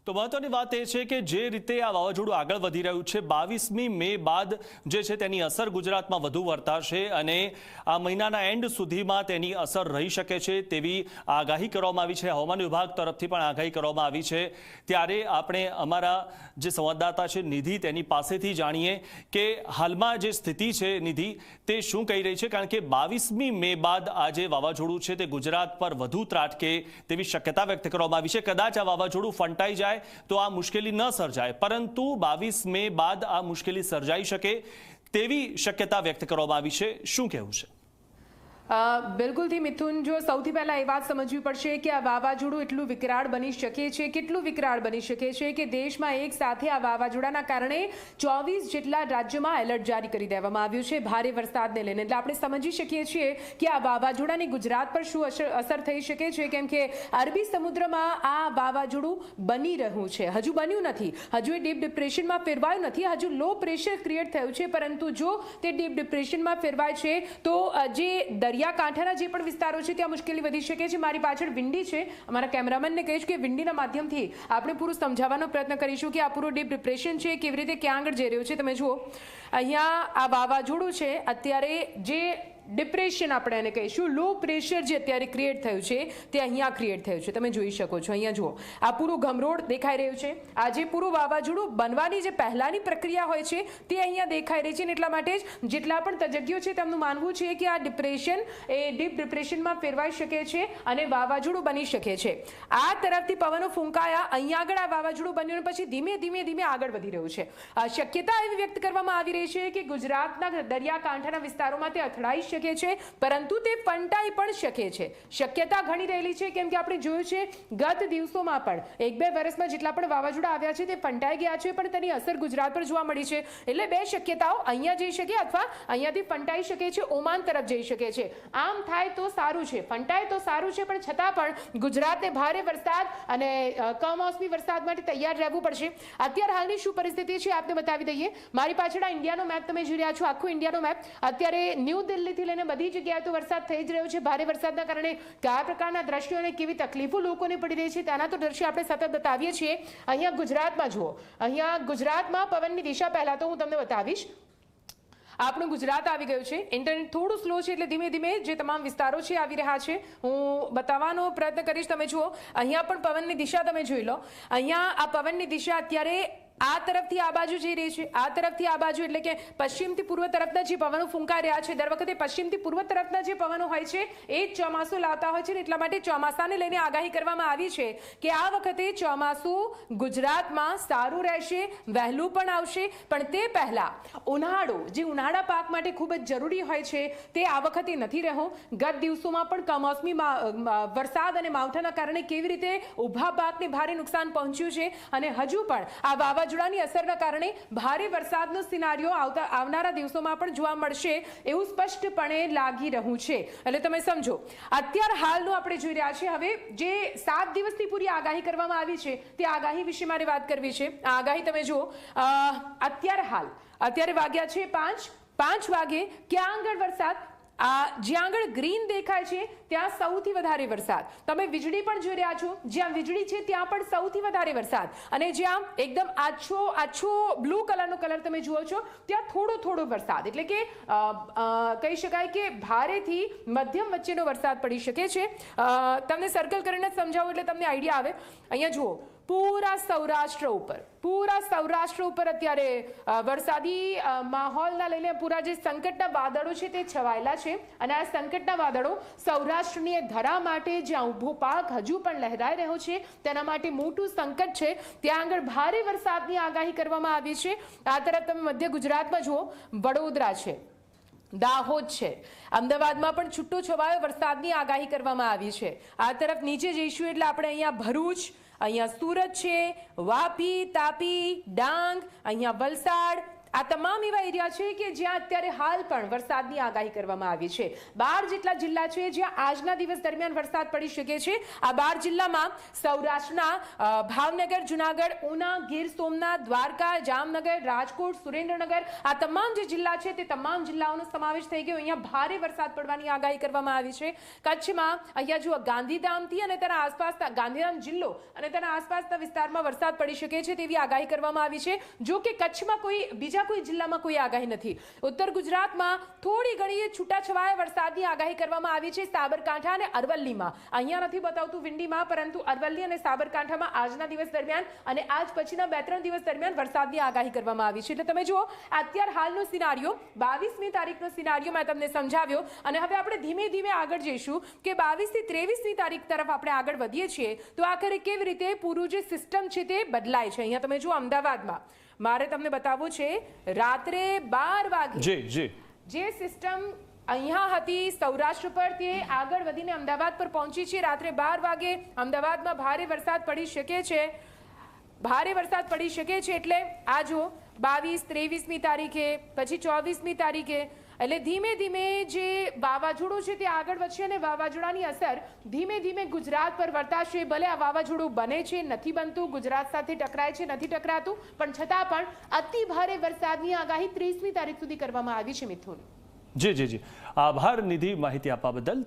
તો મહત્વની વાત એ છે કે જે રીતે આ વાવાઝોડું આગળ વધી રહ્યું છે 22મી મે બાદ જે છે તેની અસર ગુજરાતમાં વધુ વર્તાશે અને આ મહિનાના એન્ડ સુધીમાં તેની અસર રહી શકે છે તેવી આગાહી કરવામાં આવી છે। હવામાન વિભાગ તરફથી પણ આગાહી કરવામાં આવી છે। ત્યારે આપણે અમારા જે સંવાદદાતા છે નિધિ તેની પાસેથી જાણીએ કે હાલમાં જે સ્થિતિ છે નિધિ તે શું કહી રહી છે, કારણ કે 22મી મે બાદ આ જે વાવાઝોડું છે તે ગુજરાત પર વધુ ત્રાટકે તેવી શક્યતા વ્યક્ત કરવામાં આવી છે। કદાચ આ વાવાઝોડું ફંટાઈ જાય તો આ મુશ્કેલી ન સર્જાય, પરંતુ 22 મે બાદ આ મુશ્કેલી સર્જાઈ શકે તેવી શક્યતા વ્યક્ત કરવામાં આવી છે। શું કહેવું છે? બિલકુલથી મિથુન, જો સૌથી પહેલા એ વાત સમજવી પડશે કે આ વાવાઝોડું એટલું વિકરાળ બની શકે છે, કેટલું વિકરાળ બની શકે છે કે દેશમાં એક સાથે આ વાવાઝોડાના કારણે 24 જેટલા રાજ્યોમાં એલર્ટ જારી કરી દેવામાં આવ્યું છે ભારે વરસાદને લઈને। એટલે આપણે સમજી શકીએ છીએ કે આ વાવાઝોડાની ગુજરાત પર શું અસર થઈ શકે છે, કેમ કે અરબી સમુદ્રમાં આ વાવાઝોડું બની રહ્યું છે, હજુ બન્યું નથી, હજુ એ ડીપ ડિપ્રેશનમાં ફેરવાયું નથી, હજુ લો પ્રેશર ક્રિએટ થયું છે। પરંતુ જો તે ડીપ ડિપ્રેશનમાં ફેરવાય છે તો જે દરિયાકાંઠાના જે પણ વિસ્તારો છે ત્યાં મુશ્કેલી વધી શકે છે। મારી પાછળ વિંડી છે, અમારા કેમેરામેનને કહીશ કે વિંડીના માધ્યમથી આપણે પૂરું સમજાવવાનો પ્રયત્ન કરીશું કે આ પૂરો ડીપ ડિપ્રેશન છે કેવી રીતે ક્યાં આગળ જઈ રહ્યું છે। તમે જુઓ અહીંયા આ વાવાઝોડું છે, અત્યારે જે ડિપ્રેશન આપણે એને કહીશું, લો પ્રેશર જે અત્યારે ક્રિએટ થયું છે તે અહીંયા ક્રિએટ થયું છે। તમે જોઈ શકો છો, અહીંયા જુઓ આ પૂરું ગમરોડ દેખાઈ રહ્યું છે। આ જે પૂરું વાવાઝોડું બનવાની જે પહેલાની પ્રક્રિયા હોય છે તે અહીંયા દેખાઈ રહી છે અને એટલા માટે જ જેટલા પણ તજજ્ઞો છે તેમનું માનવું છે કે આ ડિપ્રેશન એ ડીપ ડિપ્રેશનમાં ફેરવાઈ શકે છે અને વાવાઝોડું બની શકે છે। આ તરફથી પવનો ફૂંકાયા, અહીંયા આગળ આ વાવાઝોડું બન્યું પછી ધીમે ધીમે ધીમે આગળ વધી રહ્યું છે। શક્યતા એવી વ્યક્ત કરવામાં આવી રહી છે કે ગુજરાતના દરિયાકાંઠાના વિસ્તારોમાં તે અથડાઈ શકે છે, પરંતુ તે ફંટાઈ પણ શકે છે। શક્યતા ઘણી રહેલી છે, કેમ કે આપણે જોયું છે ગત દિવસોમાં પણ 1-2 વર્ષમાં જેટલા પણ વાવાઝોડા આવ્યા છે તે ફંટાઈ ગયા છે, પણ તેની અસર ગુજરાત પર જોવા મળી છે। એટલે બે શક્યતાઓ, અહીંયા જઈ શકે અથવા અહીંયાથી ફંટાઈ શકે છે, ઓમાન તરફ જઈ શકે છે। આમ થાય તો સારું છે, ફંટાય તો સારું છે, પણ છતાં પણ ગુજરાતને ભારે વરસાદ અને કમોસમી વરસાદ માટે તૈયાર રહેવું પડશે। અત્યારે હાલની શું પરિસ્થિતિ છે આપને બતાવી દઈએ। મારી પાછળ આ ઇન્ડિયાનો મેપ તમે જોઈ રહ્યા છો, આખો ઇન્ડિયાનો મેપ। અત્યારે ન્યૂ દિલ્હીથી લઈને બધી જગ્યાએ તો વરસાદ થઈ જ રહ્યો છે। ભારે વરસાદના કારણે કયા પ્રકારના દ્રશ્યો અને કેવી તકલીફો લોકોને પડી રહી છે તેના તો દ્રશ્ય આપણે સતત બતાવીએ છીએ। અહીંયા ગુજરાતમાં જુઓ, અહીંયા ગુજરાતમાં પવનની દિશા પહેલા તો હું તમને બતાવીશ। આપણું ગુજરાત આવી ગયું છે, ઇન્ટરનેટ થોડું સ્લો છે એટલે ધીમે ધીમે જે તમામ વિસ્તારો છે આવી રહ્યા છે, હું બતાવવાનો પ્રયત્ન કરીશ। તમે જુઓ અહીંયા પણ પવનની દિશા તમે જોઈ લો, અહીંયા આ પવનની દિશા અત્યારે આ તરફથી આ બાજુ જઈ રહી છે, આ તરફથી આ બાજુ, એટલે કે પશ્ચિમથી પૂર્વ તરફના જે પવનો ફૂંકાઈ રહ્યા છે। દર વખતે પશ્ચિમથી પૂર્વ તરફના જે પવનો હોય છે એ જ ચોમાસું લાવતા હોય છે ને એટલા માટે ચોમાસાને લઈને આગાહી કરવામાં આવી છે કે આ વખતે ચોમાસું ગુજરાતમાં સારું રહેશે, વહેલું પણ આવશે, પણ તે પહેલા ઉનાળો જે ઉનાળા પાક માટે ખૂબ જ જરૂરી હોય છે તે આ વખતે નથી રહ્યો। ગત દિવસોમાં પણ કમોસમી વરસાદ અને માવઠાના કારણે કેવી રીતે ઊભા પાકને ભારે નુકસાન પહોંચ્યું છે અને હજુ પણ આ વાવાઝોડાની અસરના કારણે ભારે વરસાદનો સિનારિયો આવનારા દિવસોમાં પણ જોવા મળશે એવું સ્પષ્ટપણે લાગી રહ્યું છે। એટલે તમે સમજો અત્યાર હાલનું આપણે જોઈ રહ્યા છીએ। હવે જે 7 દિવસની પૂરી આગાહી કરવામાં આવી છે તે આગાહી વિશે મારે વાત કરવી છે। આ આગાહી તમે જુઓ, અત્યારે વાગ્યા છે 5 વાગે, ક્યાં આગળ વરસાદ, જ્યાં આગળ ગ્રીન દેખાય છે ત્યાં સૌથી વધારે વરસાદ। તમે વીજળી પણ જોઈ રહ્યા છો, જ્યાં વીજળી છે ત્યાં પણ સૌથી વધારે વરસાદ, અને જ્યાં એકદમ આછો બ્લુ કલરનો કલર તમે જુઓ છો ત્યાં થોડો વરસાદ, એટલે કે કહી શકાય કે ભારેથી મધ્યમ વચ્ચેનો વરસાદ પડી શકે છે। તમને સર્કલ કરીને સમજાવું એટલે તમને આઈડિયા આવે। અહીંયા જુઓ પૂરા સૌરાષ્ટ્ર ઉપર અત્યારે વરસાદી માહોલના લઈને પૂરા જે સંકટના વાદળો છે તે છવાયેલા છે, અને આ સંકટના વાદળો સૌરાષ્ટ્રની ધરા માટે જ્યાં ઊભો પાક હજુ પણ લહેરાઈ રહ્યો છે તેના માટે મોટું સંકટ છે। ત્યાં આગળ ભારે વરસાદની આગાહી કરવામાં આવી છે। આ તરફ તમે મધ્ય ગુજરાતમાં જુઓ, વડોદરા છે, દાહોદ છે, અમદાવાદમાં પણ છૂટો છવાયો વરસાદની આગાહી કરવામાં આવી છે। આ તરફ નીચે જઈશું એટલે આપણે અહીંયા ભરૂચ, અહીંયા સુરત છે, વાપી, તાપી, ડાંગ, અહીંયા વલસાડ, આ તમામ એવા એરિયા છે કે જ્યાં અત્યારે હાલ પણ વરસાદની આગાહી કરવામાં આવી છે. 12 જેટલા જિલ્લા છે જ્યાં આજના દિવસ દરમિયાન વરસાદ પડી શકે છે. આ 12 જિલ્લામાં સૌરાષ્ટ્રના ભાવનગર, જુનાગઢ, ઉના, ગીર સોમનાથ, દ્વારકા, જામનગર, રાજકોટ, સુરેન્દ્રનગર આ તમામ જે જિલ્લા છે તે તમામ જિલ્લાઓનો સમાવેશ થઈ ગયો. અહીંયા ભારે વરસાદ પડવાની આગાહી કરવામાં આવી છે. કચ્છમાં અહીંયા જુઓ ગાંધીધામથી અને તેના આસપાસના ગાંધીધામ જિલ્લો અને તેના આસપાસના વિસ્તારમાં વરસાદ પડી શકે છે તેવી આગાહી કરવામાં આવી છે. જો કે કચ્છમાં બીજા કોઈ જિલ્લામાં કોઈ આગાહી નથી. ઉત્તર ગુજરાતમાં થોડી ઘણી છૂટાછવાયા વરસાદની આગાહી કરવામાં આવી છે. સાબરકાંઠા અને અરવલ્લીમાં, અહીંયા નથી બતાવતું વિંડીમાં, પરંતુ અરવલ્લી અને સાબરકાંઠામાં આજના દિવસ દરમિયાન અને આજ પછીના 2-3 દિવસ દરમિયાન વરસાદની આગાહી કરવામાં આવી છે. એટલે તમે જુઓ અત્યાર હાલનો સિનારિયો 22મી તારીખનો સિનારિયો મેં તમને સમજાવ્યો અને હવે આપણે ધીમે ધીમે આગળ જઈશું કે 22 થી 23મી તારીખ તરફ આપણે આગળ વધીએ છીએ તો આખરે કેવી રીતે પૂરું જે સિસ્ટમ છે તે બદલાય છે. અહીંયા તમે જુઓ અમદાવાદમાં મારે તમને બતાવવું છે રાત્રે 12 વાગે જે સિસ્ટમ અહીંયા હતી સૌરાષ્ટ્ર પર તે આગળ વધીને અમદાવાદ પર પહોંચી છે. રાત્રે 12 વાગે અમદાવાદમાં ભારે વરસાદ પડી શકે છે. એટલે આ જો 22, 23મી તારીખે પછી 24મી તારીખે એટલે ધીમે ધીમે જે વાવાઝોડું છે તે આગળ વધશે અને વાવાઝોડાની અસર ધીમે ધીમે ગુજરાત પર વર્તાશે. ભલે આ વાવાઝોડું બને છે, નથી બનતું, ગુજરાત સાથે ટકરાય છે, નથી ટકરાતું, પણ છતાં પણ અતિ ભારે વરસાદની આગાહી 30મી તારીખ સુધી કરવામાં આવી છે. મિથુન જી આભાર નિધિ, માહિતી આપવા બદલ.